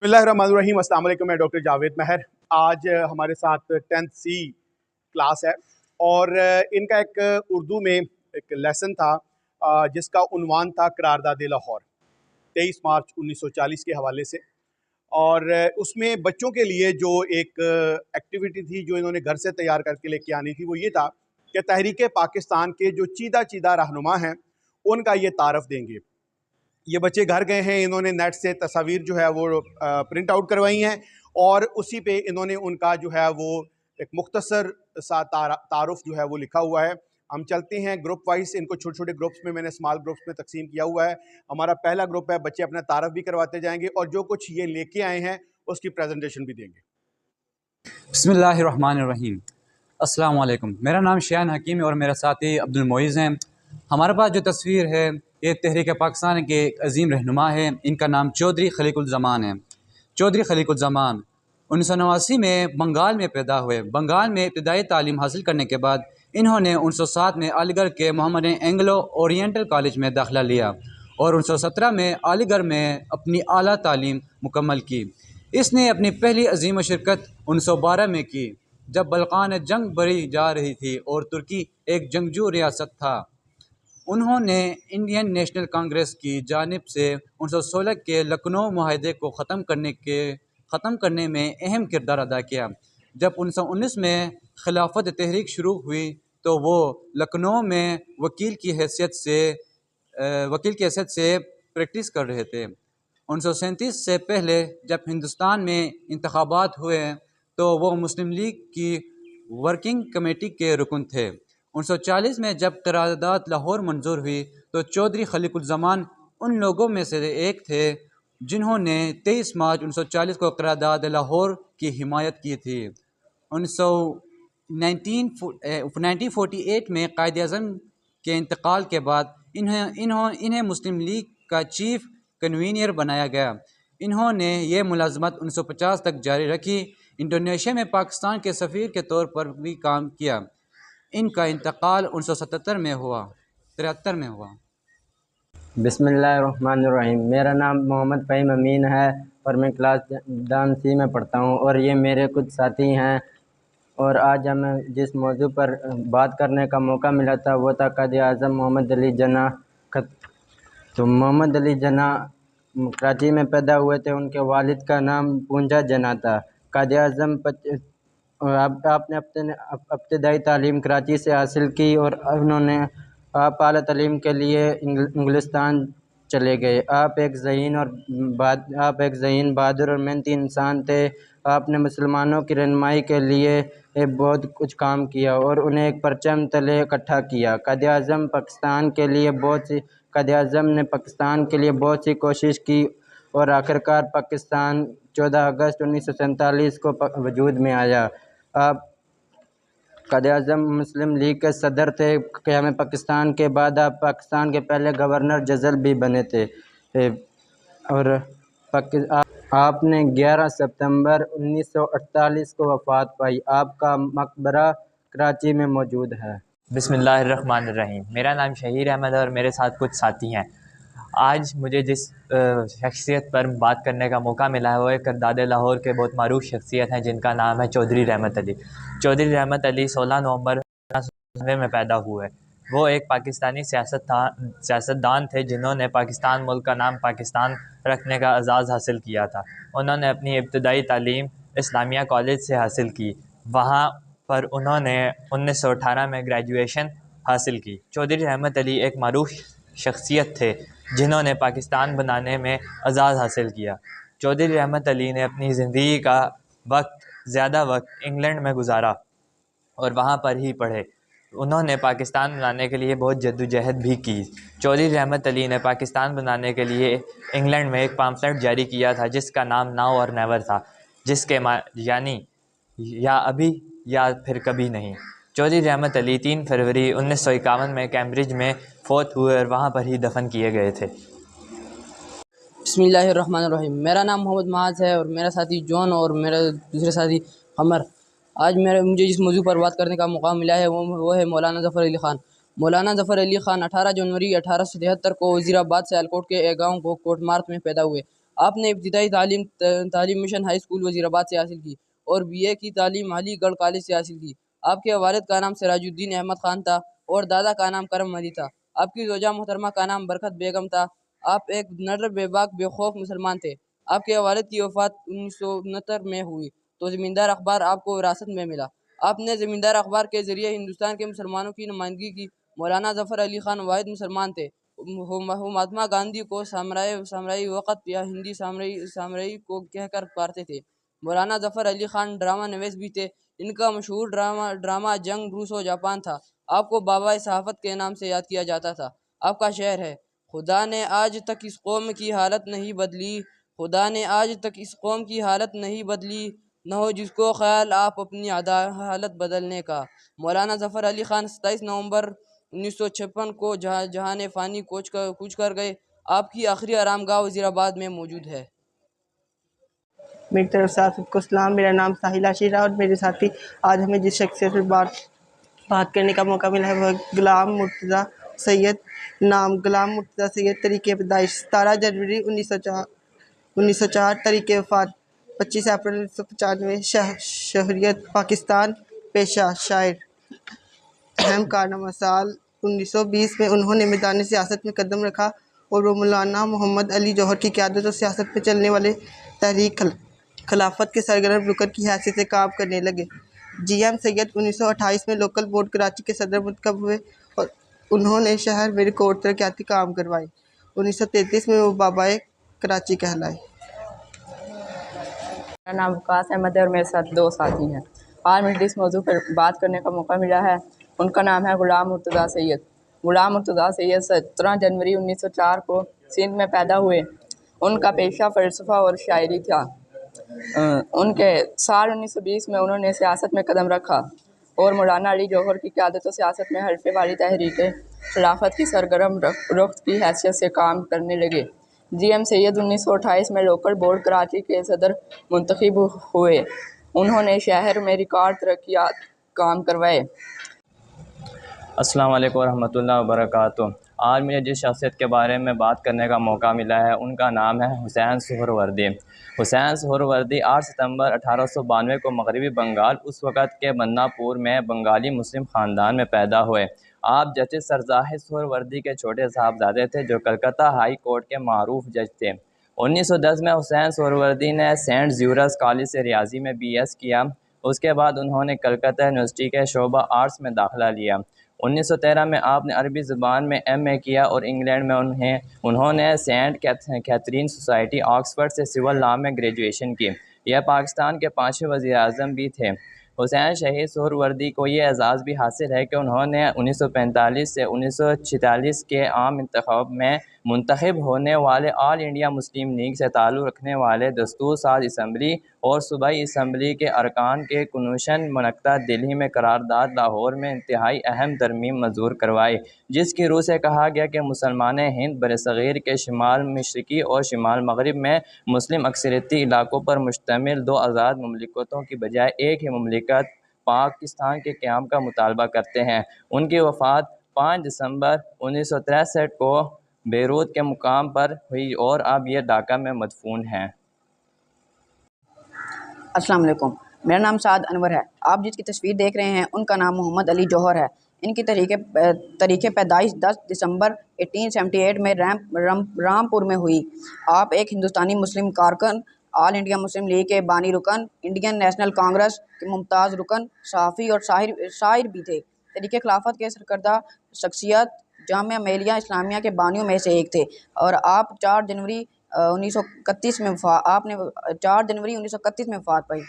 बिस्मिल्लाहिर्रहमानिर्रहीम। अस्सलाम वालेकुम। मैं डॉक्टर जावेद महर। आज हमारे साथ 10th C क्लास है और इनका एक उर्दू में एक लेसन था जिसका उन्वान था करारदाद लाहौर 23 मार्च 1940 के हवाले से। और उसमें बच्चों के लिए जो एक एक्टिविटी थी जो इन्होंने घर से तैयार करके लेके आनी थी, वो ये था कि तहरीक पाकिस्तान के जो चीदा रहनुमा हैं उनका ये तारफ़ देंगे। ये बच्चे घर गए हैं, इन्होंने नेट से तस्वीर जो है वो प्रिंट आउट करवाई हैं और उसी पे इन्होंने उनका जो है वो एक मुख्तसर सा तारुफ जो है वो लिखा हुआ है। हम चलते हैं ग्रुप वाइज, इनको छोटे छोटे ग्रुप्स में मैंने स्मॉल ग्रुप्स में तकसीम किया हुआ है। हमारा पहला ग्रुप है, बच्चे अपना तारफ़ भी करवाते जाएंगे और जो कुछ ये लेके आए हैं उसकी प्रेजेंटेशन भी देंगे। बिस्मिल्लाहिर्रहमानिर्रहीम। अस्सलाम वालेकुम। मेरा नाम शियान हकीम है और मेरा साथी अब्दुल मोइज़ हैं। हमारे पास जो तस्वीर है ये तहरीक पाकिस्तान के एक अजीम रहनुमा है। इनका नाम चौधरी खलीकुल-ज़मान है। चौधरी खलीकुल-ज़मान 1989 में बंगाल में पैदा हुए। बंगाल में इब्तदाई तालीम हासिल करने के बाद इन्होंने 1907 में अलीगढ़ के मोहम्मद एंग्लो ओरिएंटल कॉलेज में दाखिला लिया और 1917 में अलीगढ़ में अपनी आला तालीम मुकम्मल की। इसने अपनी पहली अजीम शिरकत 1912 में की जब बल्कान जंग बढ़ी जा रही थी और तुर्की एक जंगजू रियासत था। उन्होंने इंडियन नेशनल कांग्रेस की जानिब से 1916 के लखनऊ मुआहदे को ख़त्म करने में अहम किरदार अदा किया। जब 1919 में खिलाफत तहरीक शुरू हुई तो वो लखनऊ में वकील की हैसियत से प्रैक्टिस कर रहे थे। 1937 से पहले जब हिंदुस्तान में इंतखाबात हुए तो वो मुस्लिम लीग की वर्किंग कमेटी के रुकन थे। 1940 में जब करारदाद लाहौर मंजूर हुई तो चौधरी खलीकुल-ज़मान उन लोगों में से एक थे जिन्होंने 23 मार्च 1940 को करारदाद लाहौर की हिमायत की थी। 1948 में कायद-ए-आज़म के इंतकाल के बाद इन्हें मुस्लिम लीग का चीफ कन्वीनर बनाया गया। इन्होंने ये मुलाजमत 1950 तक जारी रखी। इंडोनेशिया में पाकिस्तान के सफ़ीर के तौर पर भी काम किया। इनका इंतकाल 1973 में हुआ। बिस्मिल्लाहिर्रहमानिर्रहीम। मेरा नाम मोहम्मद फ़हीम अमीन है और मैं क्लास 10 C में पढ़ता हूँ और ये मेरे कुछ साथी हैं। और आज हमें जिस मौजू पर बात करने का मौका मिला था वो था कायद-ए-आज़म मोहम्मद अली जिन्नाह। तो मोहम्मद अली जिन्नाह कराची में पैदा हुए थे। उनके वालिद का नाम पूंजा जिन्नाह था। कायद-ए-आज़म आपने इब्तदाई तालीम कराची से हासिल की और उन्होंने आप आला तालीम के लिए इंग्लिस्तान चले गए। आप एक ज़हीन बहादुर और मेहनती इंसान थे। आपने मुसलमानों की रहनुमाई के लिए बहुत कुछ काम किया और उन्हें एक परचम तले इकट्ठा किया। कायद-ए-आज़म ने पाकिस्तान के लिए बहुत सी कोशिश की और आखिरकार पाकिस्तान 14 अगस्त 1947 को वजूद में आया। आप कायद-ए-आज़म मुस्लिम लीग के सदर थे। क़याम पाकिस्तान के बाद आप पाकिस्तान के पहले गवर्नर जनरल भी बने थे और आपने 11 सितंबर 1948 को वफ़ात पाई। आपका मकबरा कराची में मौजूद है। बिस्मिल्लाहिर्रहमानिर्रहीम। मेरा नाम शहीर अहमद है और मेरे साथ कुछ साथी हैं। आज मुझे जिस शख्सियत पर बात करने का मौका मिला है वो एक करारदाद लाहौर के बहुत मारूफ शख्सियत हैं जिनका नाम है चौधरी रहमत अली। चौधरी रहमत अली 16 नवंबर 1999 में पैदा हुए। वो एक पाकिस्तानी सियासतदान थे जिन्होंने पाकिस्तान मुल्क का नाम पाकिस्तान रखने का एजाज़ हासिल किया था। उन्होंने अपनी इब्तदाई तालीम इस्लामिया कॉलेज से हासिल की। वहाँ पर उन्होंने 1918 में ग्रेजुएशन हासिल की। चौधरी रहमत अली एक मारूफ शख्सियत थे जिन्होंने पाकिस्तान बनाने में एजाज़ हासिल किया। चौधरी रहमत अली ने अपनी ज़िंदगी का ज़्यादा वक्त इंग्लैंड में गुजारा और वहाँ पर ही पढ़े। उन्होंने पाकिस्तान बनाने के लिए बहुत जद्दोजहद भी की। चौधरी रहमत अली ने पाकिस्तान बनाने के लिए इंग्लैंड में एक पम्फलेट जारी किया था जिसका नाम नाउ और नेवर था, जिसके यानी या अभी या फिर कभी नहीं। चौधरी रहमत अली 3 फरवरी 1951 में कैम्ब्रिज में फ़ौत हुए और वहाँ पर ही दफन किए गए थे। बिस्मिल्लाहिर्रहमानिर्रहीम। मेरा नाम मोहम्मद महाज है और मेरा साथी जॉन और मेरा दूसरे साथी कमर। आज मुझे जिस मौजू पर बात करने का मौका मिला है वो है मौलाना ज़फ़र अली ख़ान। मौलाना ज़फ़र अली ख़ान 18 जनवरी 1873 को वज़ीराबाद से सियालकोट के एक गाँव को कोटमार्ग में पैदा हुए। آپ نے ابتدائی تعلیم مشن ہائی اسکول وزیر آباد سے حاصل کی اور BA کی تعلیم علی گڑھ کالج سے حاصل کی۔ آپ کے والد کا نام سراج الدین احمد خان تھا اور دادا کا نام کرم علی تھا۔ آپ کی زوجہ محترمہ کا نام برکت بیگم تھا۔ آپ ایک نڈر بے باک بے خوف مسلمان تھے۔ آپ کے والد کی وفات 1969 میں ہوئی تو زمیندار اخبار آپ کو وراثت میں ملا۔ آپ نے زمیندار اخبار کے ذریعے ہندوستان کے مسلمانوں کی نمائندگی کی۔ مولانا ظفر علی خان واحد مسلمان تھے۔ وہ مہاتما گاندھی کو سامرائی وقت یا ہندی سامرائی کو کہہ کر پکارتے تھے۔ مولانا ظفر علی خان ڈرامہ نویس بھی تھے۔ ان کا مشہور ڈرامہ جنگ روس و جاپان تھا۔ آپ کو بابا صحافت کے نام سے یاد کیا جاتا تھا۔ آپ کا شعر ہے: خدا نے آج تک اس قوم کی حالت نہیں بدلی، خدا نے آج تک اس قوم کی حالت نہیں بدلی، نہ ہو جس کو خیال آپ اپنی حالت بدلنے کا۔ مولانا ظفر علی خان 27 نومبر 1956 کو جہان فانی کوچ کر گئے۔ آپ کی آخری آرام گاہ وزیر آباد میں موجود ہے۔ میری طرف سے آپ سب کو سلام۔ میرا نام ساحلہ شیرہ اور میرے ساتھی آج ہمیں جس شخصیت پر بات کرنے کا موقع ملا ہے وہ غلام مرتضیٰ سید۔ نام غلام مرتضیٰ سید۔ تاریخ پیدائش 17 جنوری 1904۔ تاریخ وفات 25 اپریل 1995۔ شہریت پاکستان۔ پیشہ شاعر۔ اہم کارنامہ: سال 1920 میں انہوں نے میدان سیاست میں قدم رکھا اور وہ مولانا محمد علی جوہر کی قیادت اور سیاست میں چلنے والے تحریک خلافت کے سرگرم رکن کی حیثیت سے کام کرنے لگے۔ GM سید 1928 میں لوکل بورڈ کراچی کے صدر منتخب ہوئے اور انہوں نے شہر میں ریکارڈ ترقیاتی کام کروائے۔ 1933 میں وہ بابائے کراچی کہلائے۔ میرا نام وقاص احمد ہے اور میرے ساتھ 2 ساتھی ہیں۔ آج مجھے جس موضوع پر بات کرنے کا موقع ملا ہے ان کا نام ہے غلام مرتضیٰ سید۔ غلام مرتضیٰ سید 17 جنوری 1904 کو سندھ میں پیدا ہوئے۔ ان کا پیشہ فلسفہ اور شاعری تھا۔ ان کے سال 1920 میں انہوں نے سیاست میں قدم رکھا اور مولانا علی جوہر کی قیادت و سیاست میں حلفے والی تحریک خلافت کی سرگرم رکن کی حیثیت سے کام کرنے لگے۔ GM سید 1928 میں لوکل بورڈ کراچی کے صدر منتخب ہوئے۔ انہوں نے شہر میں ریکارڈ ترقیاتی کام کروائے۔ السلام علیکم ورحمۃ اللہ وبرکاتہ۔ آج مجھے جس شخصیت کے بارے میں بات کرنے کا موقع ملا ہے ان کا نام ہے حسین سہروردی۔ حسین سہروردی 8 ستمبر 1892 کو مغربی بنگال اس وقت کے بنا پور میں بنگالی مسلم خاندان میں پیدا ہوئے۔ آپ جسٹس سر زاہد سہروردی کے چھوٹے صاحبزادے تھے جو کلکتہ ہائی کورٹ کے معروف جج تھے۔ 1910 میں حسین سہروردی نے سینٹ زیورس کالج سے ریاضی میں BS کیا۔ اس کے بعد انہوں نے کلکتہ یونیورسٹی کے شعبہ آرٹس میں داخلہ لیا۔ 1913 میں آپ نے عربی زبان میں MA کیا اور انگلینڈ میں انہوں نے سینٹ کیتھرین سوسائٹی آکسفورڈ سے سول لاء میں گریجویشن کی۔ یہ پاکستان کے 5ویں وزیر اعظم بھی تھے۔ حسین شہید سہروردی کو یہ اعزاز بھی حاصل ہے کہ انہوں نے 1945 سے 1946 کے عام انتخاب میں منتخب ہونے والے آل انڈیا مسلم لیگ سے تعلق رکھنے والے دستور ساز اسمبلی اور صوبائی اسمبلی کے ارکان کے کنونشن منعقدہ دہلی میں قرارداد لاہور میں انتہائی اہم ترمیم منظور کروائی، جس کی روح سے کہا گیا کہ مسلمان ہند برصغیر کے شمال مشرقی اور شمال مغرب میں مسلم اکثریتی علاقوں پر مشتمل 2 آزاد مملکتوں کی بجائے ایک ہی مملکت پاکستان کے قیام کا مطالبہ کرتے ہیں۔ ان کی وفات 5 دسمبر 1963 کو بیروت کے مقام پر ہوئی اور اب یہ ڈھاکہ میں مدفون ہیں۔ السلام علیکم، میرا نام سعد انور ہے۔ آپ جس کی تصویر دیکھ رہے ہیں ان کا نام محمد علی جوہر ہے۔ ان کی تاریخ پیدائش 10 دسمبر 1878 میں رامپور میں ہوئی۔ آپ ایک ہندوستانی مسلم کارکن، آل انڈیا مسلم لیگ کے بانی رکن، انڈین نیشنل کانگریس کے ممتاز رکن، صحافی اور شاعر بھی تھے۔ تحریک خلافت کے سرکردہ شخصیت، جامعہ ملیہ اسلامیہ کے بانیوں میں سے ایک تھے اور آپ 4 جنوری 1931 میں وفات پائی۔